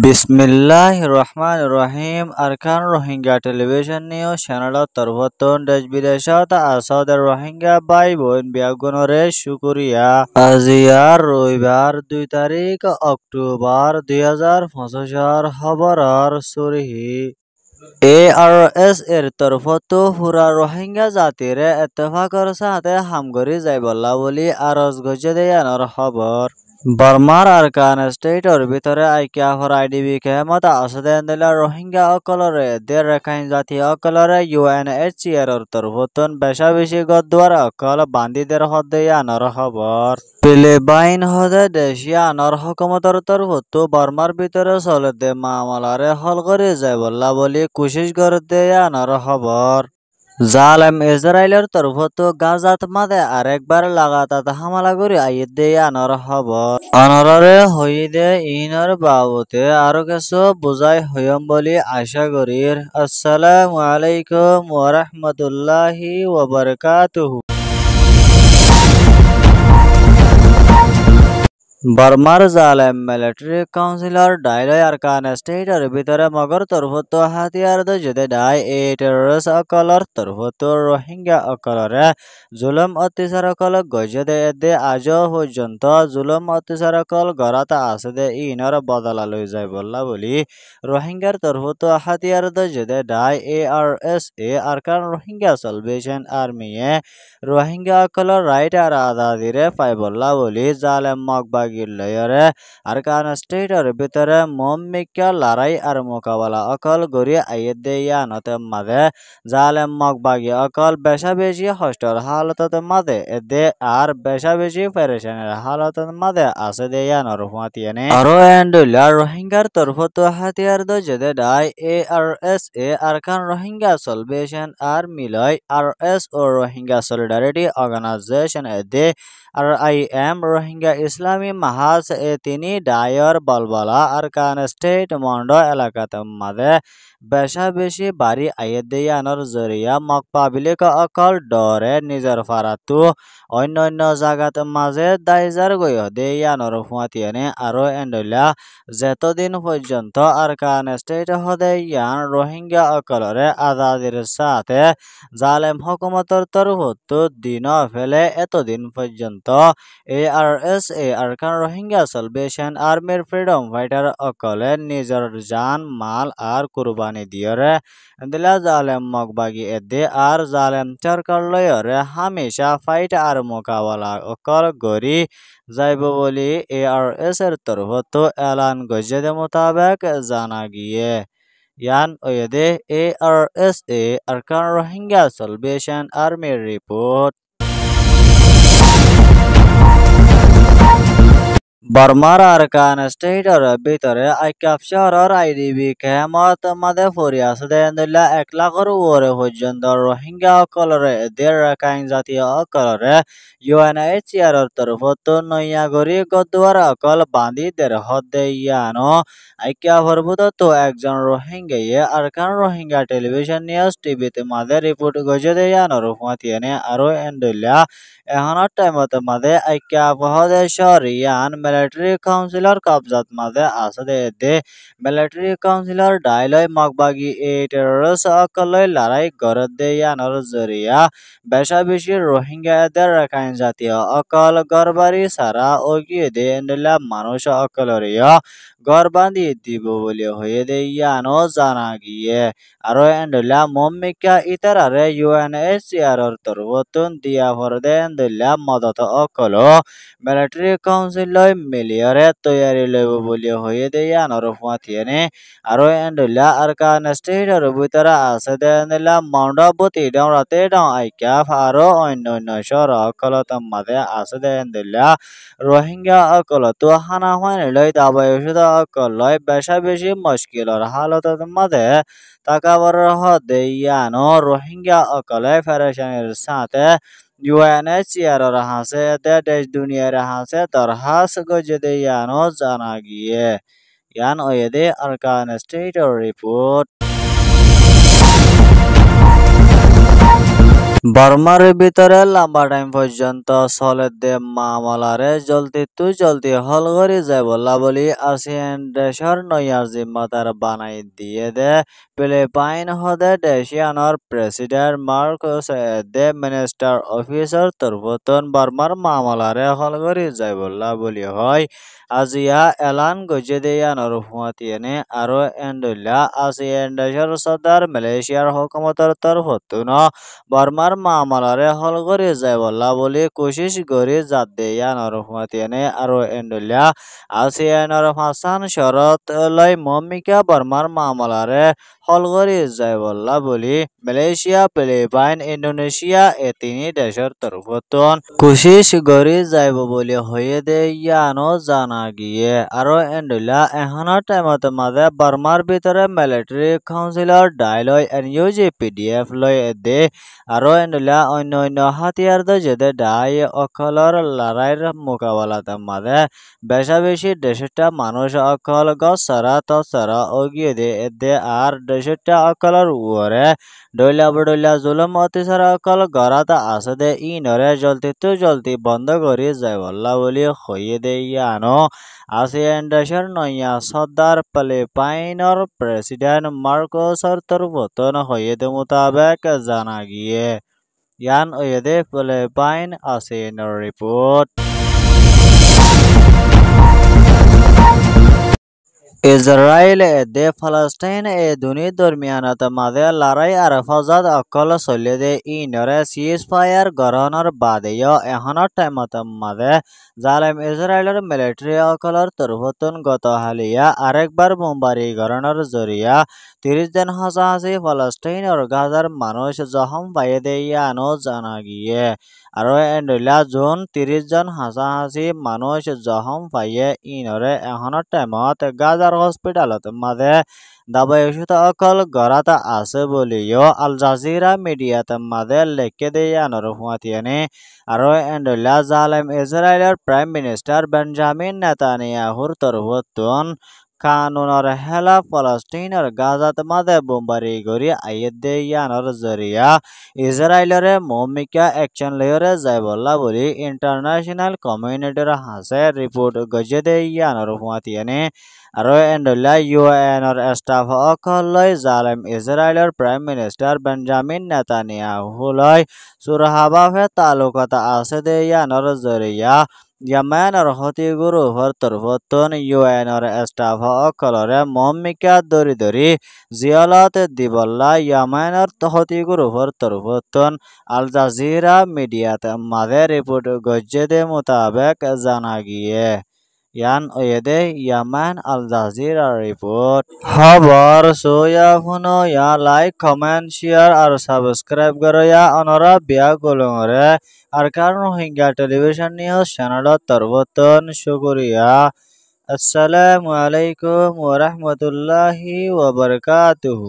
बिस्मिल्लाहिर्रहमानिर्रहीम अरकान Rohingya television news channel तरफतन देश विदेशत आसाद रोहिंग्या भाई বোন বিয়াগুণরে শুকরিয়া আজিয়ার রবিবার 2 তারিখ অক্টোবর 2025 খবরের সুরিহি ARS এর তরফতো পুরা রোহিঙ্গা জাতিরে ইত্তেফাকর সাথে হামগরি যাইবল্লা বলি আরজ গজে দেয়ানোর খবর বর্মার আরকান স্টেটর ভিতরে আইকিয়া হর আইডিবি কেমত আসদেন দিলা রোহিঙ্গা অকলরে দের রেখাইন জাতি অকলরে UNHCR এর তরফতন বেশা বেশি গদ্দার অকল বান্দিদের হদে আনর খবর ফিলিপাইন হদে দেশিয়া আনর হকুমতর তরফতো বর্মার ভিতরে চলে দে মামলারে হল করে যায় বল্লা বলি কোশিশ করে দে আনর খবর জালেম ইসরায়েলের তরফতো গাজাত মাদে আরেকবার লাগাতার হামলা করে আইয়ে দিয়ে আনার খবর অনরে হইদে ইনর বাবতে আরো কিছু বুঝাই হইম বলি আশা করির আসসালামু আলাইকুম ওয়া রাহমাতুল্লাহি ওয়া বারাকাতুহু বর্মার জালেম মিলিটারি কাউন্সিলর ডাইলয় আরকান স্টেটর ভিতরে মগর তরফতো হাতিয়ার দজেদে ডাই এ টেররিস্ট অকলর তরফতো রোহিঙ্গা অকলরে জুলুম অত্যাচার অকল গজেদে দে আজ পর্যন্ত জুলুম অত্যাচার অকল গড়াত আছে দে ইনর বদলা লই যায় বললা বলি রোহিঙ্গার তরফতো হাতিয়ার দজেদে ডাই ARS Arakan Rohingya salvation army Rohingya অকলর রাইট আর আদাদিরে পাই বললা বলি জালেম মগবাগ লয়রে আরকান স্টেটর ভিতরে মমিকা লড়াই আর মোকাবেলা অকল গড়ি আইয়ে দেয়ানতে মাঝে জালেম মগবাগি অকল বেশা বেশি হস্টর হালততে মাঝে এদে আর বেশা বেশি পেরেশানের হালতের মাঝে আছে দেয়ানর হুয়াতিয়ানে আরো এন্ডুলা রোহিঙ্গার তরফতো হাতিয়ার দজেদে ডাই ARS Arakan Rohingya salvation army লয় RS ও রোহিঙ্গা সলিডারিটি অর্গানাইজেশন এদে RIM রোহিঙ্গা ইসলামী মাহাজ তিনি ডায়র বলবলা আরকান স্টেট মন্ডো এলাকাতে মাঝে বেশা বেশি বাড়ি আইয়ে দেয়ানোর জরিয়া মকপাবিলিক অকল ডরে নিজের ফারাতু অন্য অন্য জায়গাত মাঝে দাইজার গয় দেয়ানোর হুয়াতিয়ানে আরো এন্ডলা যতদিন পর্যন্ত আরকান স্টেট হদে ইয়ান রোহিঙ্গা অকলরে আজাদির সাথে জালেম হুকুমতর তরফতো দিন ফেলে এতদিন পর্যন্ত ARS আরকান রোহিঙ্গা সালভেশন আর্মির ফ্রিডম ফাইটার অকলে নিজের জান মাল আর কুরবানি দিয়রে দিলা জালেম মগবাগি এদে আর জালেম সরকার লয়রে হামেশা ফাইট আর মোকাবেলা অকল গরি যাইব বলি ARS এর তরফতো এলান গজেদে মোতাবেক জানা গিয়ে ইয়ান ওয়েদে ARS আরকান রোহিঙ্গা সালভেশন আর্মির রিপোর্ট বর্মার আরকান স্টেটর ভিতরে আইকাপ শহরের IDB কেমত মাদে ফরিয়াস দেন্দুল্লা 1 লাখের উপরে পর্যন্ত রোহিঙ্গা অকলরে দের রাখাইন জাতীয় অকলরে UNHCR এর তরফতো নইয়াগরি গদ্দুয়ার অকল বাঁধি দের হদে ইয়ানো আইকা ভরভূত তো একজন রোহিঙ্গা আরকান রোহিঙ্গা টেলিভিশন নিউজ টিভিতে মাদে রিপোর্ট গজে দেয়ানো রুফমাতিয়ানে আরো এন্ডুল্লা এখনৰ টাইমত মাঝে আইকা বহদে শহরিয়ান মিলিটারি কাউন্সিলর কবজাত মাঝে আছে দে মিলিটারি কাউন্সিলর ডাইলয় মগবাগি টেররিস্ট অকলয় লড়াই গড় দেয়ানোর জরিয়া বেশা বেশি রোহিঙ্গাদের রাখাইন জাতীয় অকল গড়বাড়ি সারা ওগিয়ে দে এন্ডুল্লা মানুষ অকলরিয়া গড় বাঁধি দিব বলে হয়ে দে ইয়ানো জানা গিয়ে আরো এন্ডুল্লা মম্মিকা ইতারারে UNHCR এর তরফতন দিয়া ভরদে এন্ডুল্লা মদত অকল মিলিটারি কাউন্সিল মিলিয়রে তৈয়ারি লইব বলে হয়ে দে ইয়ানোর ফুয়াতিয়ানে আরো এন্ডুল্লা আরকান স্টেটর ভিতরে আছে দে এন্ডুল্লা মাউন্ডাবতি ডাউরাতে ডাউ আইকা আরো অন্য অন্য শহর অকলত মাঝে আছে দে এন্ডুল্লা রোহিঙ্গা অকল তো হানা হয়নি লই দাবাই ওষুধ অকল লয় বেশা বেশি মুশকিলর হালতের মাঝে তাকাবার হদে ইয়ানো রোহিঙ্গা অকলে ফেরেশানির সাথে UNHCR হাসে দেশ দুনিয়ার হাসে দরহাস গজে ইয়ানো জানা গিয়ে ইয়ান ওয়েদে আরকান স্টেট রিপোর্ট বর্মার ভিতরে লম্বা টাইম পর্যন্ত চলে দে মামলারে জলদি হল করে যায় বলা বলি আসিয়ান দেশর নয়ার জিম্মাদার বানাই দিয়ে দে ফিলিপাইন হদে দেশিয়ানর প্রেসিডেন্ট মার্কোস দে মিনিস্টার অফিসার তরফতন বর্মার মামলারে হল করে যায় বলা বলি হয় আজিয়া এলান গজে দেয়ানর হুয়াতিয়েনে আরো এন্ডুল্লা আসিয়ান দেশর সর্দার মালয়েশিয়ার হুকুমতর তরফতন বর্মার মামলারে হল করে যায় বলা বলি কোশিশ করে জাত দেয়া নরফমাতিয়ানে আরো এন্ডলিয়া আসিয়ানর হাসান শরত লয় মমিকা বর্মার মামলারে হল করে যায় বলা বলি মালয়েশিয়া ফিলিপাইন ইন্দোনেশিয়া এ তিনি দেশের তরফতন কোশিশ করে যাইব বলে হয়ে দে ইয়ানো জানা গিয়ে আরো এন্ডলিয়া এখনো টাইমত মাঝে বর্মার ভিতরে মিলিটারি কাউন্সিলর ডাইলয় এনইউজি পিডিএফ লয় দে আরো এন্ডলিয়া অন্য হাতিয়ার যেতে ডাই অকলর লড়াইয়ের মোকাবেলাতে মাঝে বেশি দেশটা মানুষ অকল গছরা তছরা অগিয়ে দে আর দেশটা অকলর উড়ে ডইলা জুলুম অত্যাচার অকল গড়াতে আছে দে ইনরে জলদি বন্ধ করে যায় বল্লা বলি হইয়ে দে ইয়ানো আসিয়ান দেশের নয়া সর্দার ফিলিপাইনর প্রেসিডেন্ট মার্কোসর তরফতন হইয়ে দে মোতাবেক জানা গিয়ে ইয়ান ওয়েদে ফিলিপাইন আসিয়ান রিপোর্ট ইসরায়েল দে ফলস্তাইন এ দুনি দরমিয়ানত মাঝে লড়াই আর ফজাদ অকল চলে দে ইনরে সিজ ফায়ার গরহণর বাদেও এখনৰ টাইমত মাঝে জালেম ইসরায়েলের মিলিটারি অকলর তরফতন গত হালিয়া আরেকবার বোমবারি গরহণর জরিয়া 30 দিন হাসাহাসি ফলস্তাইনের গাজার মানুষ জখম পাইয়ে দে ইয়ানো জানা গিয়ে আরো এন্ডলা জুন 30 জন হাসাহাসি মানুষ জখম পাইয়ে ইনরে এখনৰ টাইমত গাজার হসপিটালত মাঝে দাবাই ওষুধ অকল গড়াত আছে বলিও আল জাজিরা মিডিয়াত মাঝে লেখে দিয়ে আনর হুয়াতিয়ানে আরো এন্ডলা জালেম ইসরায়েলের প্রাইম মিনিস্টার বেঞ্জামিন নেতানিয়াহুর তরফতন কানুনর হেলা ফলস্তিনের গাজাত মাঝে বোমবারি গড়ি আইয়ে দে ইয়ানর জরিয়া ইসরায়েলের মৌমিকা অ্যাকশন লয়রে যায় বলা বলি ইন্টারন্যাশনাল কমিউনিটির হাসে রিপোর্ট গজে দে ইয়ানর হুয়াতিয়ানে আরো এন্ডলা ইউএনর স্টাফ অকলয় জালেম ইসরায়েলের প্রাইম মিনিস্টার বেঞ্জামিন নেতানিয়াহু লয় সুরহাবাফে তালুকাত আছে দে ইয়ানর জরিয়া ইয়ামানর হতি গুরুহর তরফতন ইউএনর স্টাফ অকলরে মমিকা দরি জিয়ালত দিবল্লা ইয়ামানর হতি গুরুহর তরফতন আল জাজিরা মিডিয়াত মাঝে রিপোর্ট গজ্জে দে মোতাবেক জানা গিয়ে ইয়ান ওয়েদে ইয়ামান আল জাজিরা রিপোর্ট খবর সোয়া ফুনো ইয়া লাইক কমেন্ট শেয়ার আর সাবস্ক্রাইব করো ইয়া অনরা বিয়া কলমরে আর কারণ রোহিঙ্গা টেলিভিশন নিউজ চ্যানেল তরবতন শুকরিয়া আসসালামু আলাইকুম ওয়া রাহমাতুল্লাহি ওয়া বারাকাতুহু।